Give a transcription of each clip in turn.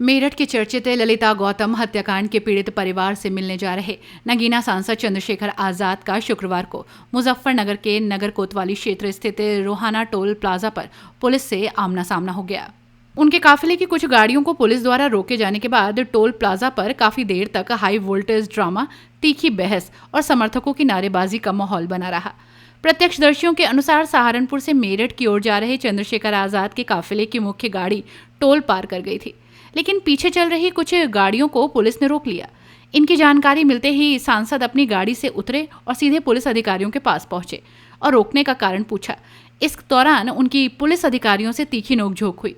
मेरठ के चर्चित ललिता गौतम हत्याकांड के पीड़ित परिवार से मिलने जा रहे नगीना सांसद चंद्रशेखर आजाद का शुक्रवार को मुजफ्फरनगर के नगर कोतवाली क्षेत्र स्थित रोहाना टोल प्लाजा पर पुलिस से आमना सामना हो गया। उनके काफिले की कुछ गाड़ियों को पुलिस द्वारा रोके जाने के बाद टोल प्लाजा पर काफी देर तक हाई वोल्टेज ड्रामा, तीखी बहस और समर्थकों की नारेबाजी का माहौल बना रहा। प्रत्यक्षदर्शियों के अनुसार सहारनपुर से मेरठ की ओर जा रहे चंद्रशेखर आजाद के काफिले की मुख्य गाड़ी टोल पार कर गई थी, लेकिन पीछे चल रही कुछ गाड़ियों को पुलिस ने रोक लिया। इनकी जानकारी मिलते ही सांसद अपनी गाड़ी से उतरे और सीधे पुलिस अधिकारियों के पास पहुंचे और रोकने का कारण पूछा। इस दौरान उनकी पुलिस अधिकारियों से तीखी नोकझोंक हुई।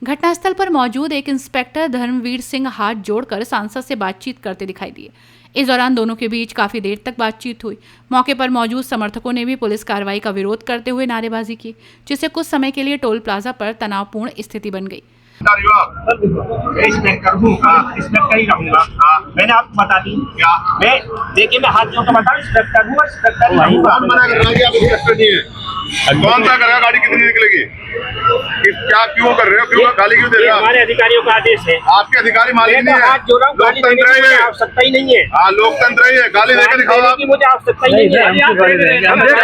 घटनास्थल पर मौजूद एक इंस्पेक्टर धर्मवीर सिंह हाथ जोड़कर सांसद से बातचीत करते दिखाई दिए। इस दौरान दोनों के बीच काफी देर तक बातचीत हुई। मौके पर मौजूद समर्थकों ने भी पुलिस कार्रवाई का विरोध करते हुए नारेबाजी की, जिससे कुछ समय के लिए टोल प्लाजा पर तनावपूर्ण स्थिति बन गई। इंस्पेक्टर हूँ, इंस्पेक्टर ही रहूंगा। मैंने आपको बता दी क्या? मैं देखिए, मैं हाथ जोड़ के बता, इंस्पेक्टर हूँ, इंस्पेक्टर नहीं हूँ। कौन सा करेगा? गाड़ी कितनी निकलेगी? क्या क्यों कर रहे हो? क्यों गाली क्यों दे रहे हो? हमारे अधिकारियों का आदेश है। आपके अधिकारी मालिक नहीं है। हाथ जोड़ रहा हूँ, गाली देने की मुझे आवश्यकता ही नहीं है। हाँ, लोकतंत्र ही है, गाली देकर दिखाओ आप। मुझे आवश्यकता ही नहीं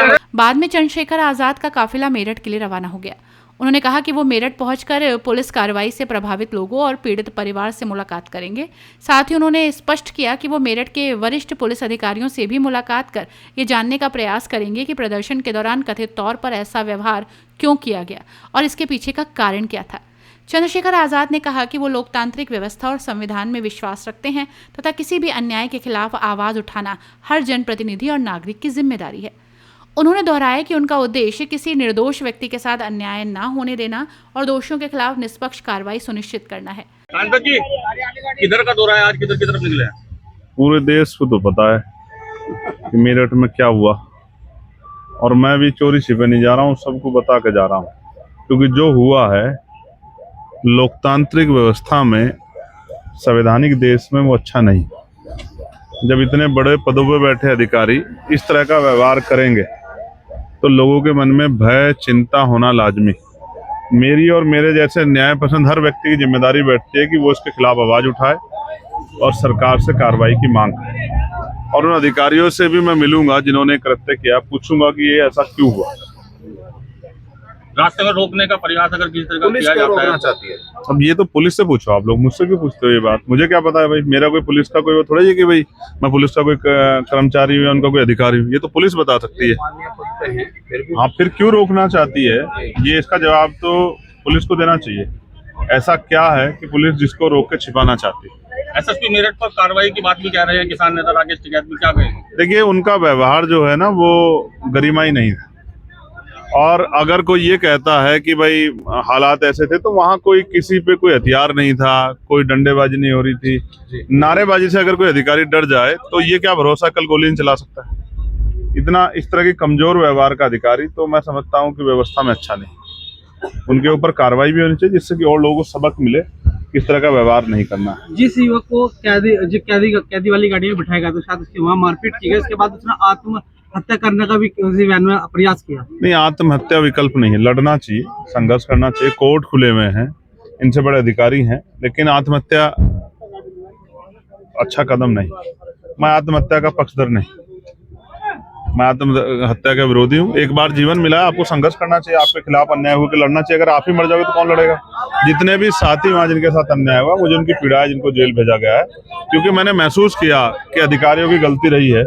है। बाद में चंद्रशेखर आजाद का काफिला मेरठ के लिए रवाना हो गया। उन्होंने कहा कि वो मेरठ पहुंचकर पुलिस कार्रवाई से प्रभावित लोगों और पीड़ित परिवार से मुलाकात करेंगे। साथ ही उन्होंने स्पष्ट किया कि वो मेरठ के वरिष्ठ पुलिस अधिकारियों से भी मुलाकात कर ये जानने का प्रयास करेंगे कि प्रदर्शन के दौरान कथित तौर पर ऐसा व्यवहार क्यों किया गया और इसके पीछे का कारण क्या था। चंद्रशेखर आजाद ने कहा कि वो लोकतांत्रिक व्यवस्था और संविधान में विश्वास रखते हैं तथा किसी भी अन्याय के खिलाफ आवाज उठाना हर जनप्रतिनिधि और नागरिक की जिम्मेदारी है। उन्होंने दोहराया कि उनका उद्देश्य किसी निर्दोष व्यक्ति के साथ अन्याय न होने देना और दोषियों के खिलाफ निष्पक्ष कार्रवाई सुनिश्चित करना है। जी, किधर का दौरा है आज? किधर की तरफ निकले हैं? पूरे देश को तो पता है कि मेरठ में क्या हुआ, और मैं भी चोरी छिपे नहीं जा रहा हूँ, सबको बता के जा रहा हूँ, क्योंकि जो हुआ है लोकतांत्रिक व्यवस्था में, संवैधानिक देश में, वो अच्छा नहीं। जब इतने बड़े पदों पर बैठे अधिकारी इस तरह का व्यवहार करेंगे तो लोगों के मन में भय, चिंता होना लाजमी। मेरी और मेरे जैसे न्याय पसंद हर व्यक्ति की जिम्मेदारी बैठती है कि वो इसके खिलाफ आवाज उठाए और सरकार से कार्रवाई की मांग करे। और उन अधिकारियों से भी मैं मिलूंगा जिन्होंने कृत्य किया, पूछूंगा कि ये ऐसा क्यों हुआ। रास्ते में रोकने का प्रयास अगर किसी तरह का किया जाता है चाहती है। अब ये तो पुलिस से पूछो आप लोग, मुझसे क्यों पूछते हो ये बात? मुझे क्या पता है भाई? मेरा कोई पुलिस का कोई वो थोड़ा ही कि भाई मैं पुलिस का कोई कर्मचारी हूँ या उनका कोई अधिकारी हूँ, ये तो पुलिस बता सकती है। हाँ, फिर क्यों रोकना चाहती है, ये इसका जवाब तो पुलिस को देना चाहिए। ऐसा क्या है कि पुलिस जिसको रोक के छिपाना चाहती है? एसएसपी मेरठ पर कार्रवाई की बात भी कह रहे हैं किसान नेता राकेश टिकैत भी, क्या कहेंगे? देखिए, उनका व्यवहार जो है ना वो गरिमाई नहीं है। और अगर कोई ये कहता है कि भाई हालात ऐसे थे, तो वहाँ कोई किसी पे कोई हथियार नहीं था, कोई डंडेबाजी नहीं हो रही थी। नारेबाजी से अगर कोई अधिकारी डर जाए तो ये क्या भरोसा कल गोली नहीं चला सकता है? इतना इस तरह की कमजोर व्यवहार का अधिकारी तो मैं समझता हूँ कि व्यवस्था में अच्छा नहीं। उनके ऊपर कार्रवाई भी होनी चाहिए जिससे कि और लोगों को सबक मिले किस तरह का व्यवहार नहीं करना है। जिस युवक को कैदी वाली गाड़ी में बिठाया गया तो शायद उसके वहाँ मारपीट की गई, इसके बाद उसने आत्महत्या करने का भी प्रयास किया। नहीं, आत्महत्या विकल्प नहीं है, लड़ना चाहिए, संघर्ष करना चाहिए। कोर्ट खुले हुए हैं, इनसे बड़े अधिकारी हैं, लेकिन आत्महत्या अच्छा कदम नहीं। मैं आत्महत्या का पक्षधर नहीं, मैं आत्महत्या का विरोधी हूँ। एक बार जीवन मिला है, आपको संघर्ष करना चाहिए, आपके खिलाफ अन्याय होकर लड़ना चाहिए। अगर आप ही मर जाओगे तो कौन लड़ेगा? जितने भी साथी वहाँ जिनके साथ अन्याय हुआ, मुझे उनकी पीड़ा है, जिनको जेल भेजा गया है, क्योंकि मैंने महसूस किया कि अधिकारियों की गलती रही है।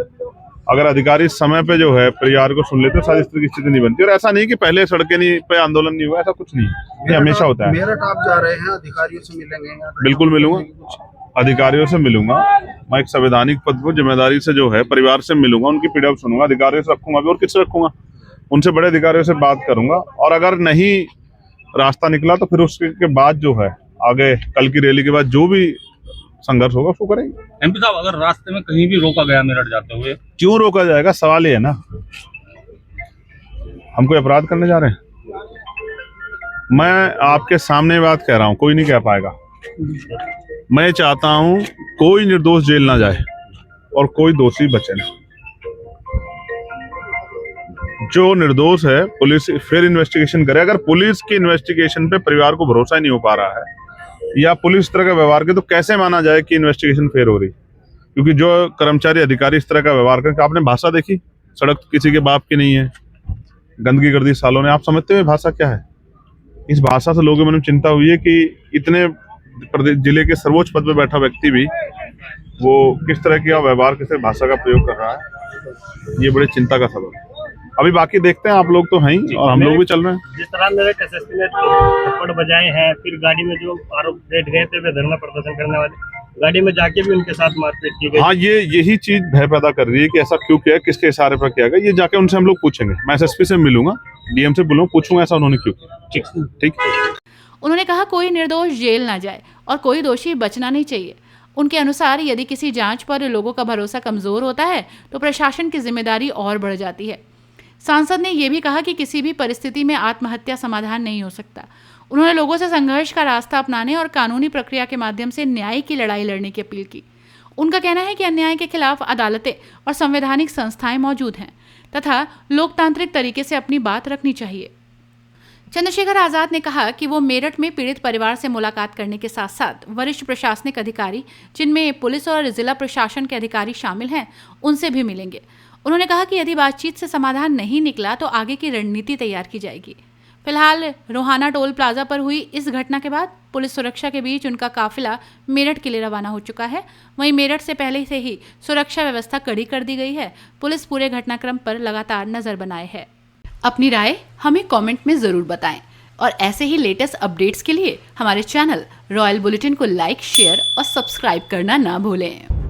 अगर अधिकारी समय पे जो है परिवार को सुन लेते तो शायद इस तरह की स्थिति नहीं बनती। और ऐसा नहीं कि पहले सड़कें नहीं पे आंदोलन नहीं हुआ, ऐसा कुछ नहीं है, ये हमेशा होता है। मेरठ आप जा रहे हैं, अधिकारियों से मिलेंगे? बिल्कुल मिलूंगा, अधिकारियों से मिलूंगा। मैं एक संवैधानिक पद पर जिम्मेदारी से जो है परिवार से मिलूंगा, उनकी पीड़ा सुनूंगा, अधिकारियों से रखूंगा भी, और किससे रखूंगा? उनसे बड़े अधिकारियों से बात करूंगा। और अगर नहीं रास्ता निकला तो फिर उसके बाद जो है आगे कल की रैली के बाद जो भी संघर्ष होगा उसको करेंगे। एमपी साहब, अगर रास्ते में कहीं भी रोका गया मेरठ जाते हुए, क्यों रोका जाएगा? सवाल ये है ना, हम कोई अपराध करने जा रहे हैं? मैं आपके सामने बात कह रहा हूं, कोई नहीं कह पाएगा। मैं चाहता हूं कोई निर्दोष जेल ना जाए और कोई दोषी बचे ना। जो निर्दोष है पुलिस फिर इन्वेस्टिगेशन करे। अगर पुलिस की इन्वेस्टिगेशन पे परिवार को भरोसा ही नहीं हो पा रहा है या पुलिस इस तरह का व्यवहार करे तो कैसे माना जाए कि इन्वेस्टिगेशन फेल हो रही? क्योंकि जो कर्मचारी अधिकारी इस तरह का व्यवहार करके, आपने भाषा देखी, सड़क किसी के बाप की नहीं है, गंदगी कर दी सालों ने, आप समझते हुए भाषा क्या है? इस भाषा से लोगों के मन में चिंता हुई है कि इतने जिले के सर्वोच्च पद पर बैठा व्यक्ति भी वो किस तरह की व्यवहार, किस तरह भाषा का प्रयोग कर रहा है, ये बड़ी चिंता का सबब है। अभी बाकी देखते हैं, आप लोग तो हैं ही और हम लोग भी चल रहे हैं। जिस तरह मेरे एसएसपी ने थप्पड़ बजाए हैं, फिर गाड़ी में जो आरोप बैठ गए थे वे धरना प्रदर्शन करने वाले, गाड़ी में जाके भी उनके साथ मारपीट की गई। हाँ, यही चीज भय पैदा कर रही है कि ऐसा क्यों किया, किसके इशारे पर किया गया। ये जाके उनसे हम लोग पूछेंगे, मैं एसएसपी से मिलूंगा, डीएम से बोलूंगा, पूछूंगा ऐसा उन्होंने क्यों किया। ठीक। उन्होंने कहा कोई निर्दोष जेल ना जाए और कोई दोषी बचना नहीं चाहिए। उनके अनुसार यदि किसी जांच पर लोगों का भरोसा कमजोर होता है तो प्रशासन की जिम्मेदारी और बढ़ जाती है। सांसद ने यह भी कहा कि किसी भी परिस्थिति में आत्महत्या समाधान नहीं हो सकता। उन्होंने लोगों से संघर्ष का रास्ता अपनाने और कानूनी प्रक्रिया के माध्यम से न्याय की लड़ाई लड़ने की अपील की। उनका कहना है कि अन्याय के खिलाफ अदालतें और संवैधानिक संस्थाएं मौजूद हैं तथा लोकतांत्रिक तरीके से अपनी बात रखनी चाहिए। चंद्रशेखर आजाद ने कहा कि वो मेरठ में पीड़ित परिवार से मुलाकात करने के साथ साथ वरिष्ठ प्रशासनिक अधिकारी, जिनमें पुलिस और जिला प्रशासन के अधिकारी शामिल हैं, उनसे भी मिलेंगे। उन्होंने कहा कि यदि बातचीत से समाधान नहीं निकला तो आगे की रणनीति तैयार की जाएगी। फिलहाल रोहाना टोल प्लाजा पर हुई इस घटना के बाद पुलिस सुरक्षा के बीच उनका काफिला मेरठ के लिए रवाना हो चुका है। वहीं मेरठ से पहले से ही सुरक्षा व्यवस्था कड़ी कर दी गई है। पुलिस पूरे घटनाक्रम पर लगातार नजर बनाए है। अपनी राय हमें कमेंट में ज़रूर बताएं और ऐसे ही लेटेस्ट अपडेट्स के लिए हमारे चैनल रॉयल बुलेटिन को लाइक, शेयर और सब्सक्राइब करना ना भूलें।